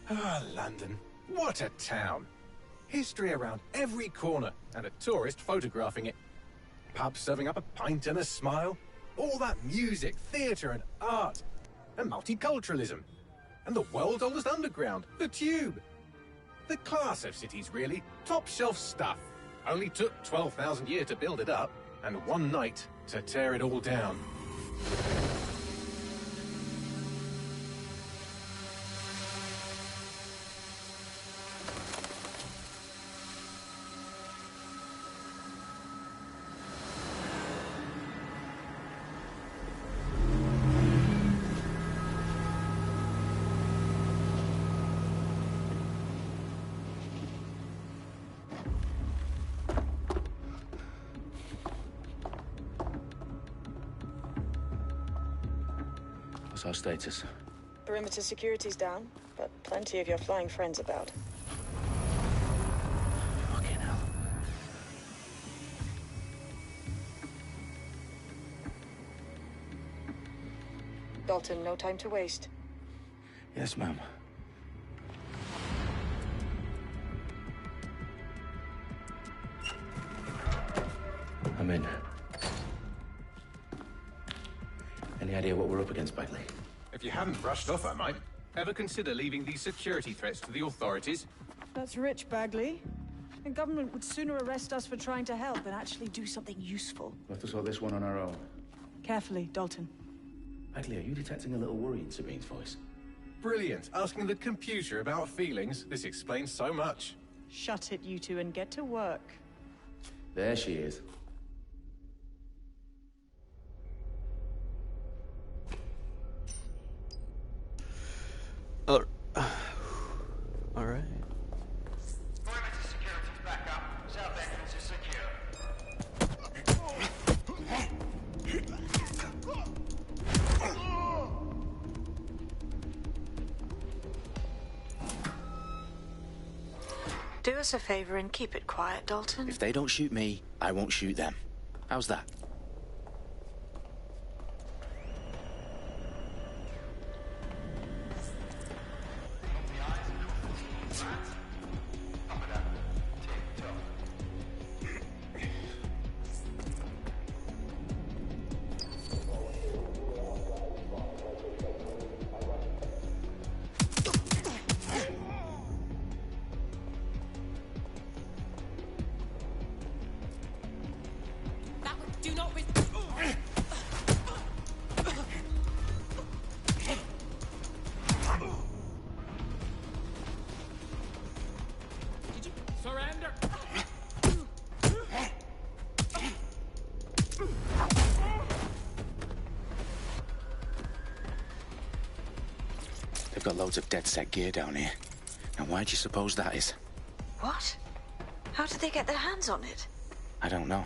Ah, London. What a town. History around every corner, and a tourist photographing it. Pubs serving up a pint and a smile. All that music, theatre and art. And multiculturalism. And the world's oldest underground, the Tube. The class of cities, really. Top shelf stuff. Only took 12,000 years to build it up, and one night to tear it all down. What's our status? Perimeter security's down, but plenty of your flying friends about. Fucking hell. Dalton, no time to waste. Yes, ma'am. I'm in. Any idea what we're up against, Bagley? If you hadn't brushed off, I might. Ever consider leaving these security threats to the authorities? That's rich, Bagley. The government would sooner arrest us for trying to help than actually do something useful. We'll have to sort this one on our own. Carefully, Dalton. Bagley, are you detecting a little worry in Sabine's voice? Brilliant. Asking the computer about feelings. This explains so much. Shut it, you two, and get to work. There she is. All right. Perimeter security's back up. South entrance is secure. Do us a favor and keep it quiet, Dalton. If they don't shoot me, I won't shoot them. How's that? Do not Did you surrender? They've got loads of dead-set gear down here. Now, why do you suppose that is? What? How did they get their hands on it? I don't know.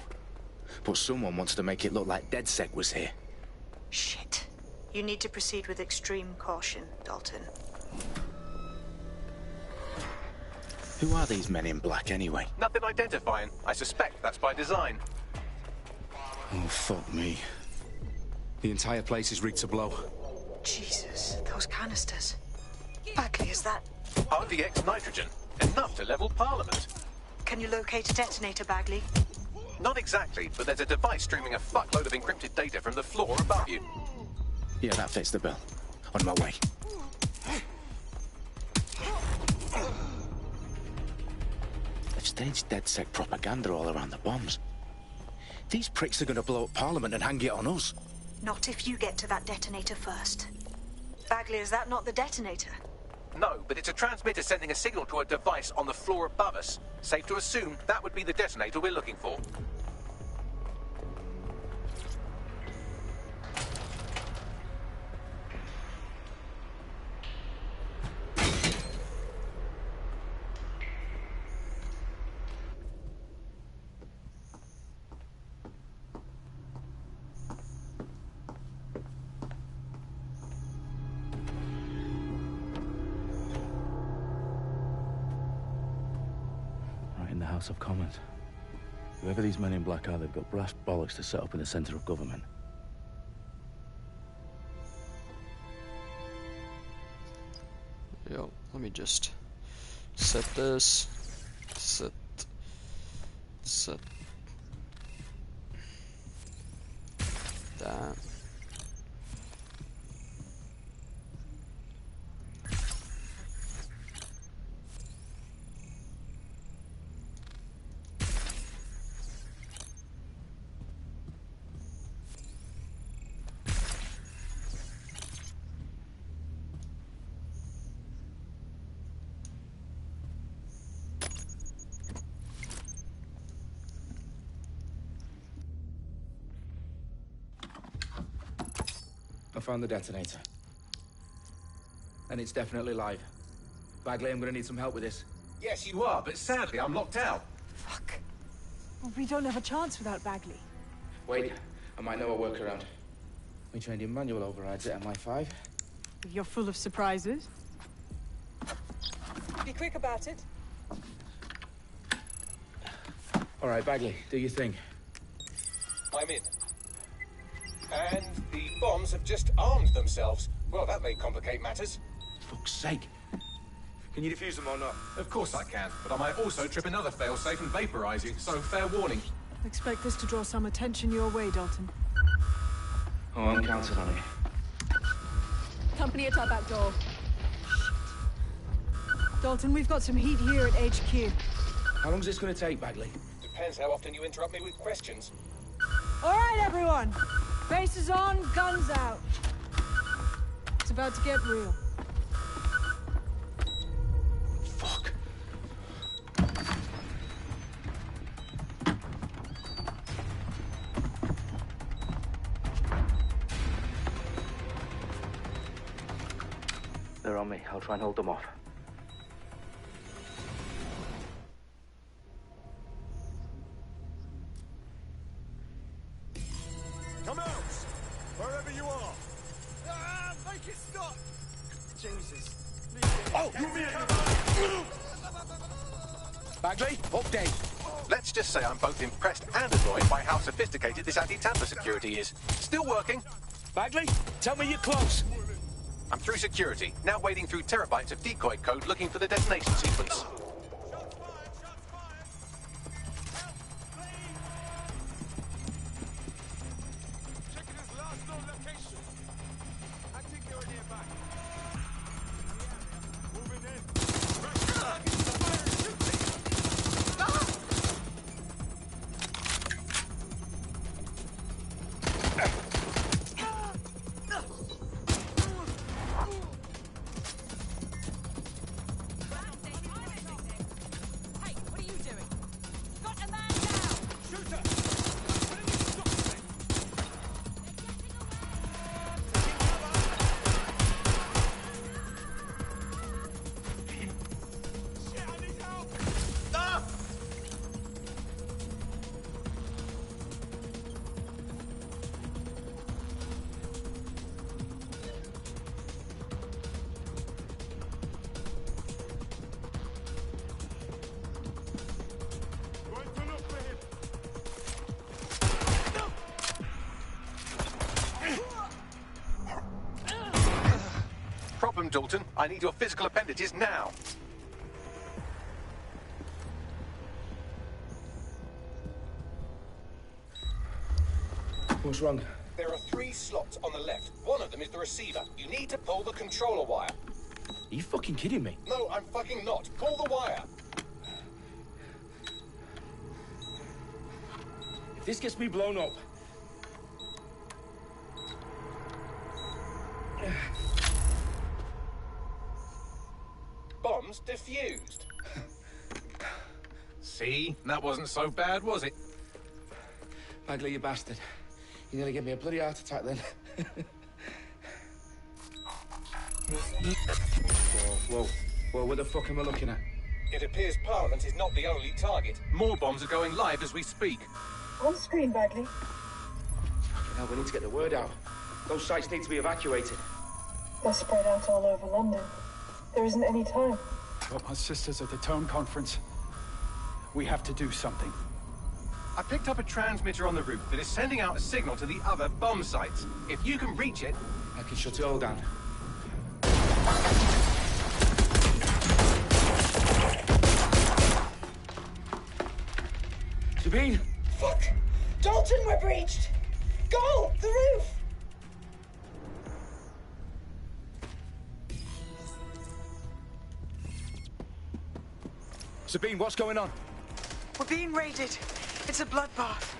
But someone wants to make it look like DedSec was here. Shit. You need to proceed with extreme caution, Dalton. Who are these men in black, anyway? Nothing identifying. I suspect that's by design. Oh, fuck me. The entire place is rigged to blow. Jesus, those canisters. Bagley, is that... RDX nitrogen. Enough to level Parliament. Can you locate a detonator, Bagley? Not exactly, but there's a device streaming a fuckload of encrypted data from the floor above you. Yeah, that fits the bill. On my way. They've staged DedSec propaganda all around the bombs. These pricks are going to blow up Parliament and hang it on us. Not if you get to that detonator first. Bagley, is that not the detonator? No, but it's a transmitter sending a signal to a device on the floor above us. Safe to assume that would be the detonator we're looking for. Right in the House of Commons. Whoever these men in black are, they've got brass bollocks to set up in the centre of government. Yep. Let me just set this. Set. That. I found the detonator. And it's definitely live. Bagley, I'm gonna need some help with this. Yes, you are, but sadly, I'm locked out. Fuck. Well, we don't have a chance without Bagley. Wait, I might know a workaround. We trained in manual overrides at MI5. You're full of surprises. Be quick about it. All right, Bagley, do your thing. I'm in. And the bombs have just armed themselves. Well, that may complicate matters. Fuck's sake. Can you defuse them or not? Of course I can, but I might also trip another failsafe and vaporize you, so fair warning. Expect this to draw some attention your way, Dalton. Oh, I'm counting on it. Company at our back door. Shit. Dalton, we've got some heat here at HQ. How long's this gonna take, Bagley? Depends how often you interrupt me with questions. All right, everyone. Faces on, guns out. It's about to get real. Fuck. They're on me. I'll try and hold them off. Come out! Wherever you are! Ah, make it stop! Jesus. Oh, you mean Bagley, update. Let's just say I'm both impressed and annoyed by how sophisticated this anti-tamper security is. Still working. Bagley, tell me you're close. I'm through security, now wading through terabytes of decoy code looking for the detonation sequence. Hey, what are you doing? Got a man down! Shooter! Problem, Dalton. I need your physical appendages now. What's wrong? There are 3 slots on the left. One of them is the receiver. You need to pull the controller wire. Are you fucking kidding me? No, I'm fucking not. Pull the wire. If this gets me blown up... Bombs defused. See? That wasn't so bad, was it? Bagley, you bastard. You nearly gave me a bloody heart attack then. Whoa, what the fuck am I looking at? It appears Parliament is not the only target. More bombs are going live as we speak. On screen, Bagley. Fucking hell, we need to get the word out. Those sites need to be evacuated. They're spread out all over London. There isn't any time. Told my sisters at the town conference. We have to do something. I picked up a transmitter on the roof that is sending out a signal to the other bomb sites. If you can reach it... I can shut it all down. Sabine? Fuck! Dalton, we're breached! Go! The roof! Sabine, what's going on? We're being raided. It's a bloodbath.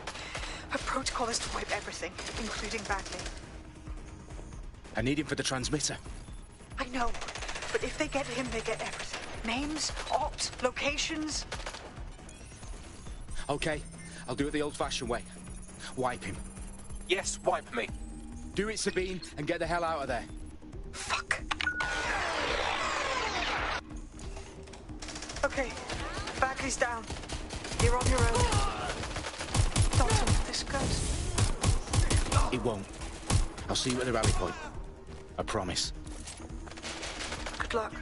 Our protocol is to wipe everything, including Bagley. I need him for the transmitter. I know, but if they get him, they get everything. Names, ops, locations. Okay, I'll do it the old-fashioned way. Wipe him. Yes, wipe me. Do it, Sabine, and get the hell out of there. Fuck. Okay, Bagley's down. You're on your own. Dalton, this goes. It won't. I'll see you at the rally point. I promise. Good luck.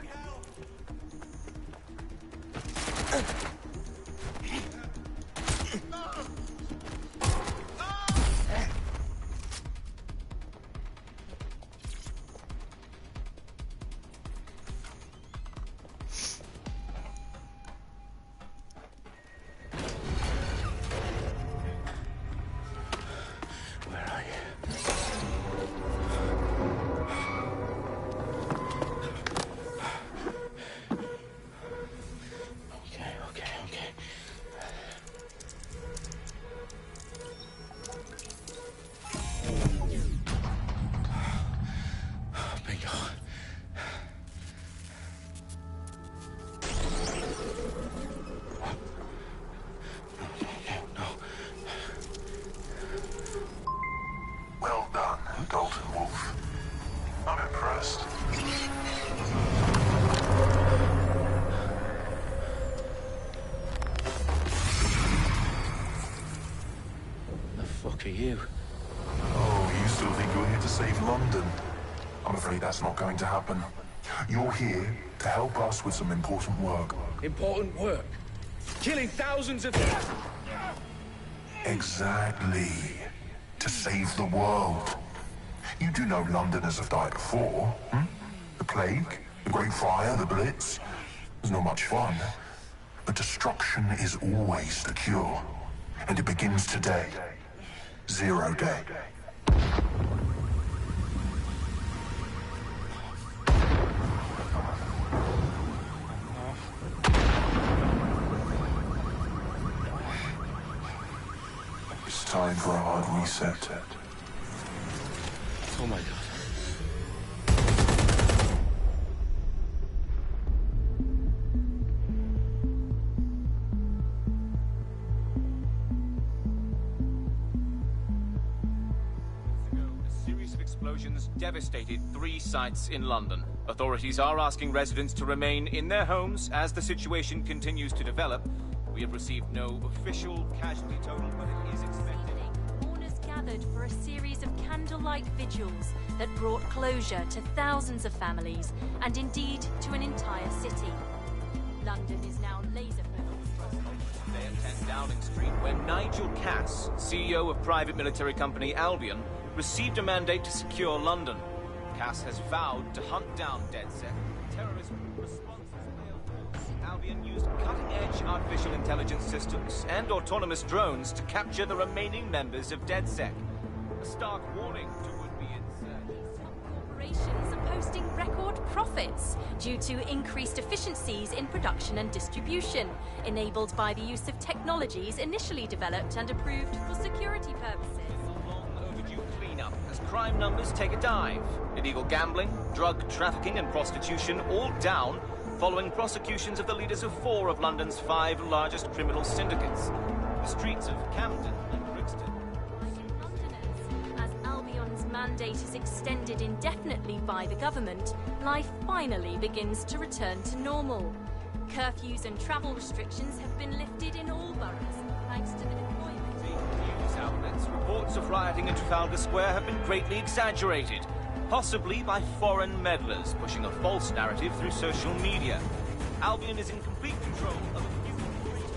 That's not going to happen. You're here to help us with some important work. Important work? Killing thousands of... Exactly. To save the world. You do know Londoners have died before, hmm? The plague, the Great Fire, the Blitz. It's not much fun. But destruction is always the cure. And it begins today. Zero Day. Time for a hard reset. Oh my God. A series of explosions devastated 3 sites in London. Authorities are asking residents to remain in their homes as the situation continues to develop. We have received no official casualty total, but it is expected. Mourners gathered for a series of candlelight vigils that brought closure to thousands of families and indeed to an entire city. London is now laser-focused. Day at 10 Downing Street, when Nigel Cass, CEO of private military company Albion, received a mandate to secure London. Cass has vowed to hunt down DedSec. Terrorist responses failed. Albion used cutting-edge artificial intelligence systems and autonomous drones to capture the remaining members of DedSec. A stark warning to would-be insurgents. Corporations are posting record profits due to increased efficiencies in production and distribution, enabled by the use of technologies initially developed and approved for security purposes. Long-overdue cleanup as crime numbers take a dive. Illegal gambling, drug trafficking and prostitution all down following prosecutions of the leaders of 4 of London's 5 largest criminal syndicates. The streets of Camden and Brixton. As Albion's mandate is extended indefinitely by the government, life finally begins to return to normal. Curfews and travel restrictions have been lifted in all boroughs, thanks to the deployment. News outlets' reports of rioting in Trafalgar Square have been greatly exaggerated, possibly by foreign meddlers pushing a false narrative through social media. Albion is in complete control of a few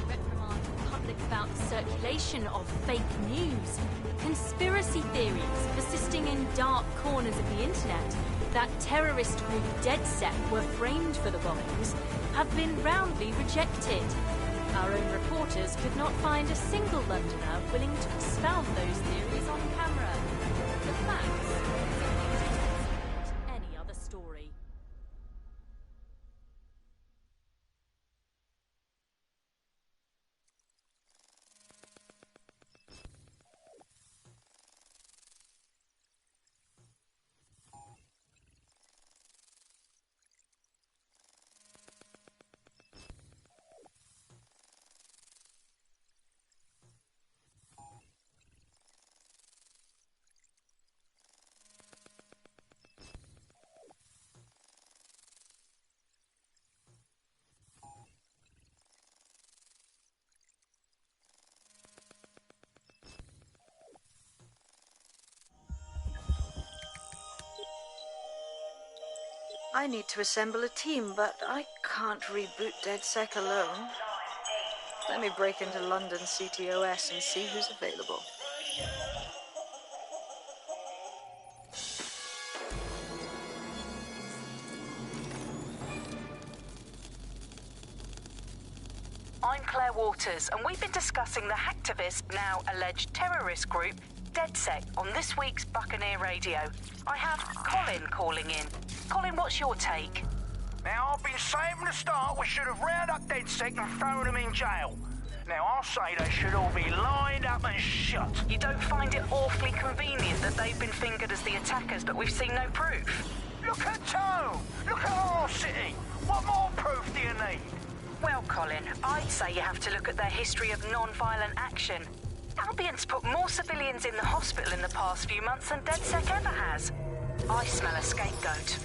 reprimand the public about the circulation of fake news. Conspiracy theories persisting in dark corners of the internet that terrorist group DedSec were framed for the bombings have been roundly rejected. Our own reporters could not find a single Londoner willing to expound those theories on camera. The facts any other story. I need to assemble a team, but I can't reboot DedSec alone. Let me break into London CTOS and see who's available. I'm Claire Waters, and we've been discussing the hacktivist, now alleged terrorist group, DedSec, on this week's Buccaneer Radio. I have Colin calling in. Colin, what's your take? Now, I've been saying from the start we should have rounded up DedSec and thrown them in jail. Now, I'll say they should all be lined up and shot. You don't find it awfully convenient that they've been fingered as the attackers, but we've seen no proof? Look at Tone! Look at our city! What more proof do you need? Well, Colin, I'd say you have to look at their history of non-violent action. Albion's put more civilians in the hospital in the past few months than DedSec ever has. I smell a scapegoat.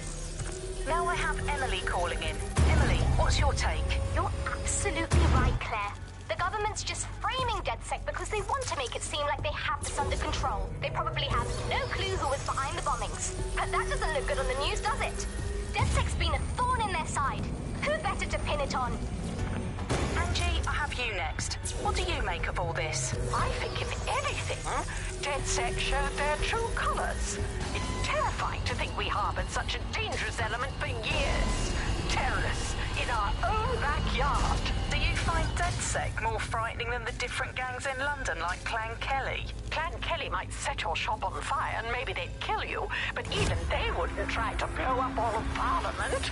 Now I have Emily calling in. Emily, what's your take? You're absolutely right, Claire. The government's just framing DedSec because they want to make it seem like they have this under control. They probably have no clue who was behind the bombings. But that doesn't look good on the news, does it? DedSec's been a thorn in their side. Who better to pin it on? Angie, I have you next. What do you make of all this? I think, if anything, DedSec showed their true colours. It's terrifying to think we harboured such a dangerous element for years. Terrorists in our own backyard. Do you find DedSec more frightening than the different gangs in London, like Clan Kelly? Clan Kelly might set your shop on fire and maybe they'd kill you, but even they wouldn't try to blow up all of Parliament.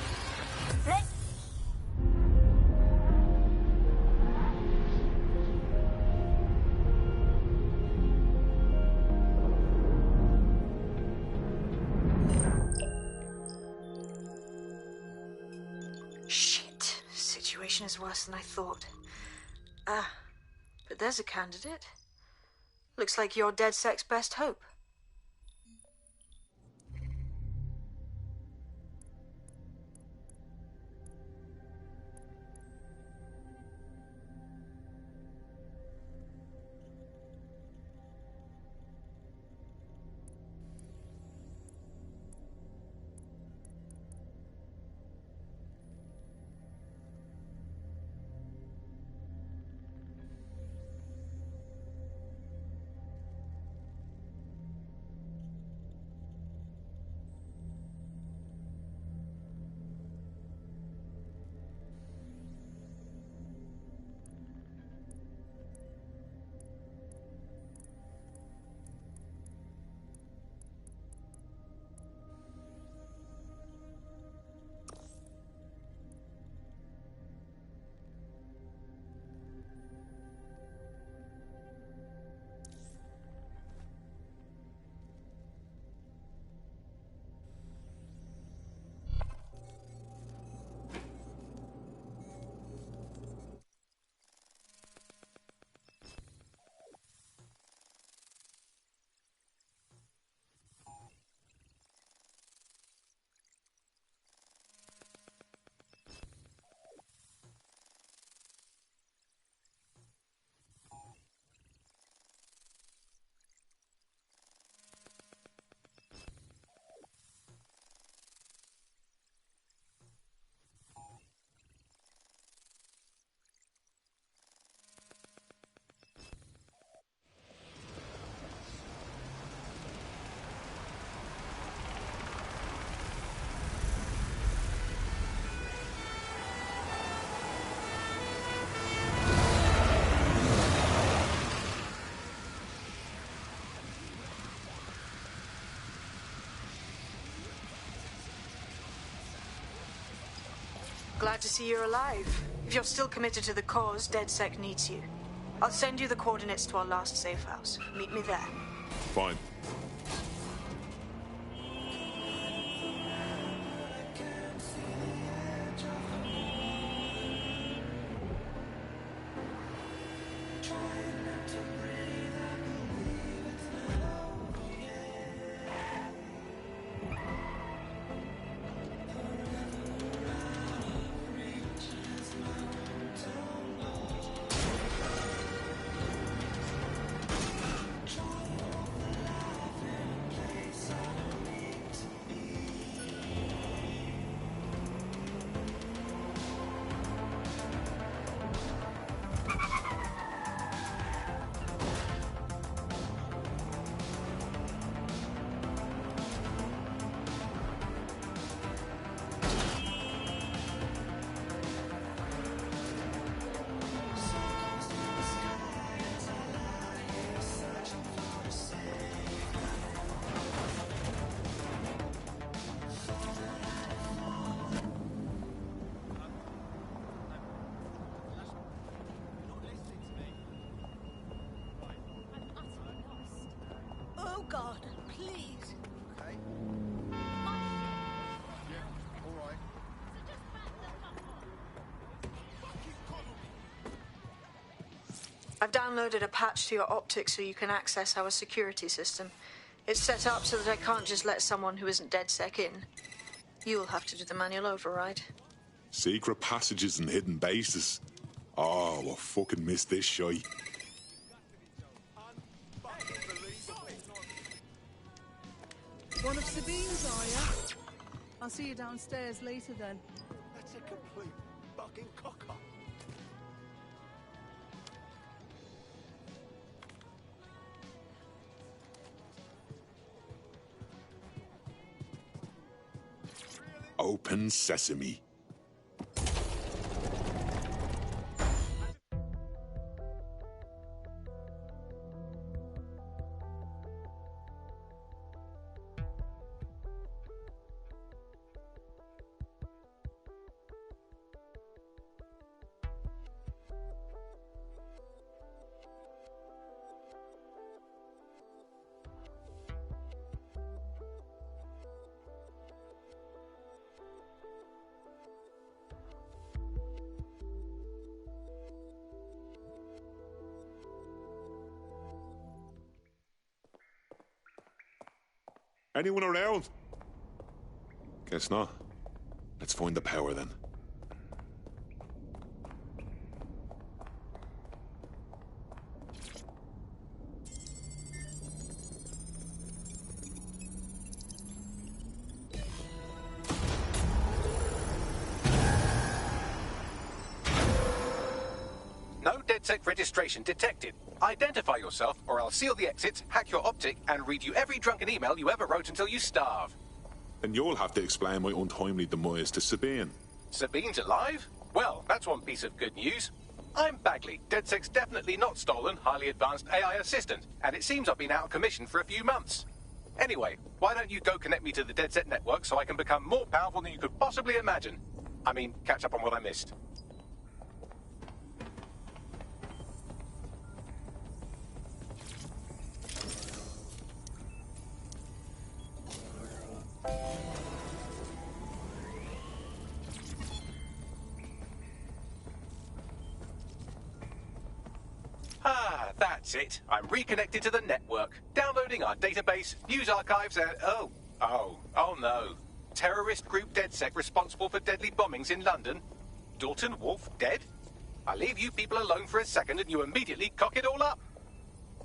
Shit. Situation is worse than I thought. But there's a candidate. Looks like you're DedSec's best hope. Glad to see you're alive. If you're still committed to the cause, DedSec needs you. I'll send you the coordinates to our last safe house. Meet me there. Fine. Oh God, please. Okay. Yeah, all right. I've downloaded a patch to your optics so you can access our security system. It's set up so that I can't just let someone who isn't DedSec in. You'll have to do the manual override. Secret passages and hidden bases. Oh, I fucking missed this shite. One of Sabine's, are you? I'll see you downstairs later then. That's a complete fucking cock-up. Open sesame. Anyone around? Guess not. Let's find the power then. No DedSec registration detected. Identify yourself, or I'll seal the exits, hack your optic, and read you every drunken email you ever wrote until you starve. And you'll have to explain my untimely demise to Sabine. Sabine's alive? Well, that's one piece of good news. I'm Bagley, DedSec's definitely not stolen, highly advanced AI assistant, and it seems I've been out of commission for a few months. Anyway, why don't you go connect me to the DedSec network so I can become more powerful than you could possibly imagine? I mean, catch up on what I missed. Ah, that's it. I'm reconnected to the network, downloading our database, news archives, and oh no. Terrorist group DedSec responsible for deadly bombings in London. Dalton Wolf dead? I leave you people alone for a second and you immediately cock it all up.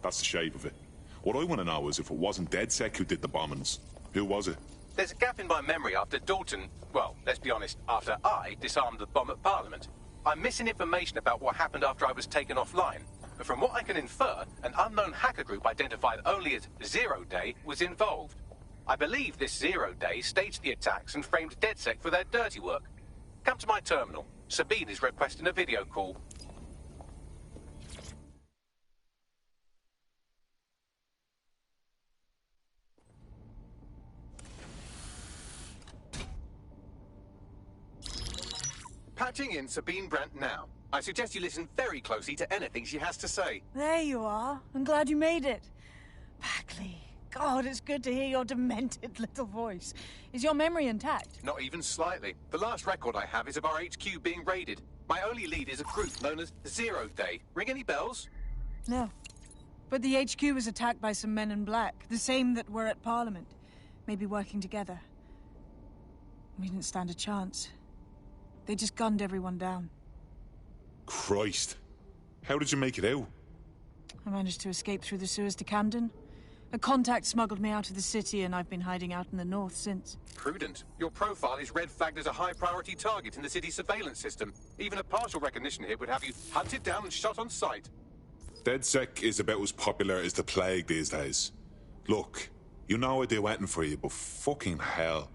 That's the shape of it. What I want to know is if it wasn't DedSec who did the bombings, who was it? There's a gap in my memory after Dalton, well, let's be honest, after I disarmed the bomb at Parliament. I'm missing information about what happened after I was taken offline. But from what I can infer, an unknown hacker group identified only as Zero Day was involved. I believe this Zero Day staged the attacks and framed DedSec for their dirty work. Come to my terminal. Sabine is requesting a video call. Patching in Sabine Brandt now. I suggest you listen very closely to anything she has to say. There you are. I'm glad you made it. Bagley. God, it's good to hear your demented little voice. Is your memory intact? Not even slightly. The last record I have is of our HQ being raided. My only lead is a group known as Zero Day. Ring any bells? No. But the HQ was attacked by some men in black, the same that were at Parliament. Maybe working together. We didn't stand a chance. They just gunned everyone down. Christ. How did you make it out? I managed to escape through the sewers to Camden. A contact smuggled me out of the city, and I've been hiding out in the north since. Prudent. Your profile is red-flagged as a high-priority target in the city's surveillance system. Even a partial recognition hit would have you hunted down and shot on sight. DedSec is about as popular as the plague these days. Look, you know I do anything for you, but fucking hell.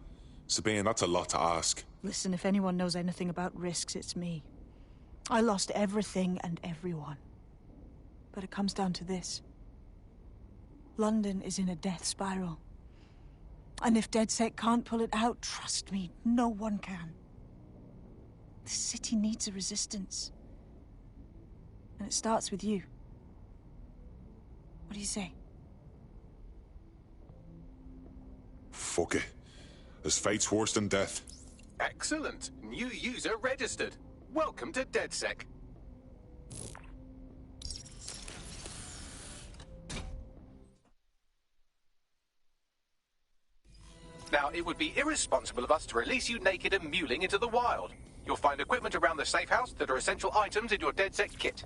Sabine, that's a lot to ask. Listen, if anyone knows anything about risks, it's me. I lost everything and everyone. But it comes down to this. London is in a death spiral. And if DedSec can't pull it out, trust me, no one can. The city needs a resistance. And it starts with you. What do you say? Fuck it. As fate's worse than death. Excellent. New user registered. Welcome to DedSec. Now, it would be irresponsible of us to release you naked and mewling into the wild. You'll find equipment around the safe house that are essential items in your DedSec kit.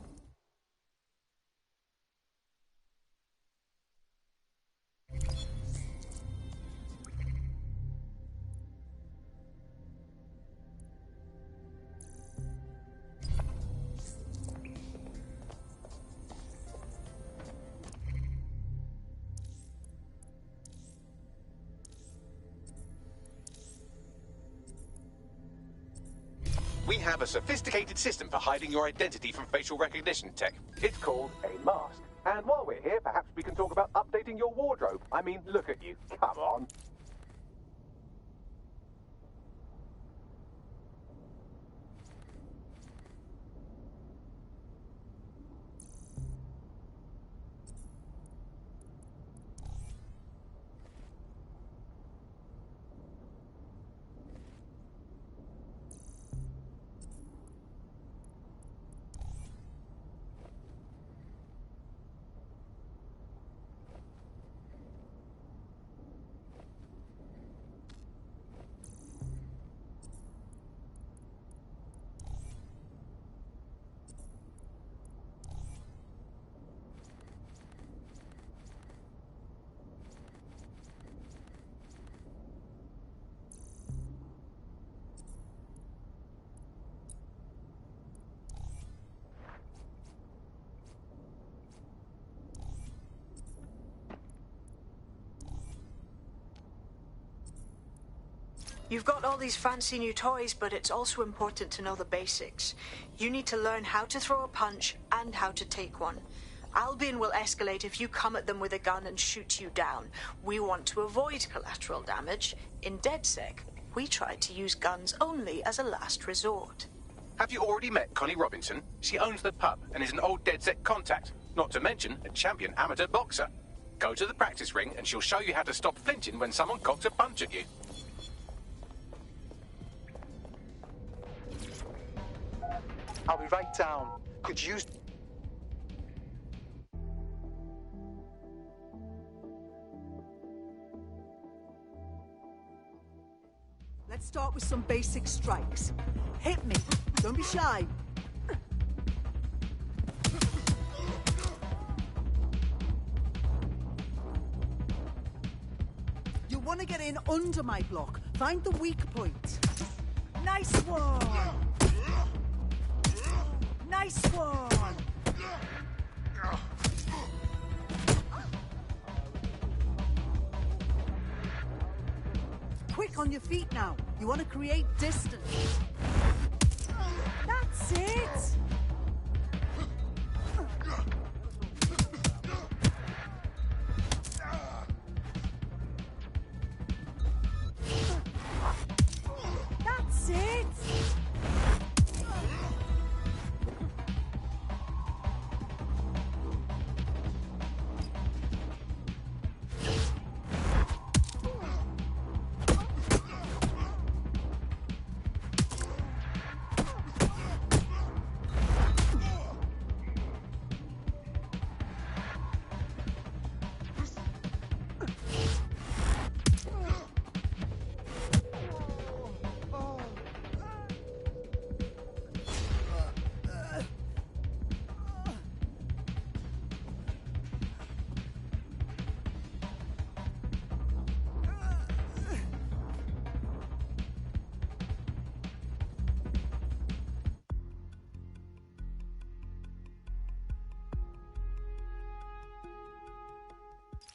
We have a sophisticated system for hiding your identity from facial recognition tech. It's called a mask. And while we're here, perhaps we can talk about updating your wardrobe. I mean, look at you. Come on. You've got all these fancy new toys, but it's also important to know the basics. You need to learn how to throw a punch and how to take one. Albion will escalate if you come at them with a gun and shoot you down. We want to avoid collateral damage. In DedSec, we try to use guns only as a last resort. Have you already met Connie Robinson? She owns the pub and is an old DedSec contact, not to mention a champion amateur boxer. Go to the practice ring and she'll show you how to stop flinching when someone cocks a punch at you. I'll be right down. Could you... Let's start with some basic strikes. Hit me. Don't be shy. You want to get in under my block. Find the weak point. Nice one! Nice one! Quick on your feet now. You want to create distance. That's it! That's it!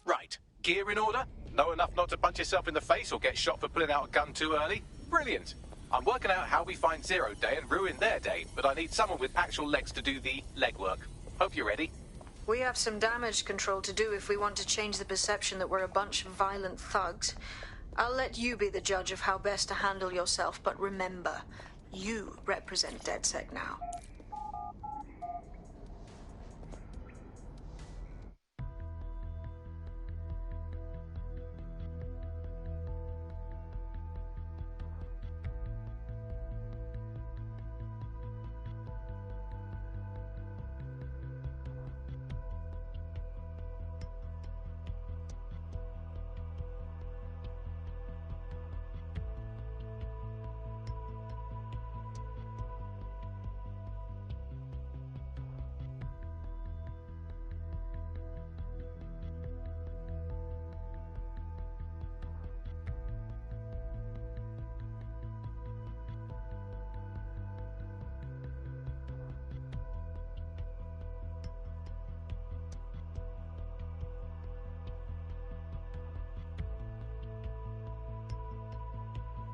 Right. Gear in order? Know enough not to punch yourself in the face or get shot for pulling out a gun too early? Brilliant. I'm working out how we find Zero Day and ruin their day, but I need someone with actual legs to do the legwork. Hope you're ready. We have some damage control to do if we want to change the perception that we're a bunch of violent thugs. I'll let you be the judge of how best to handle yourself, but remember, you represent DedSec now.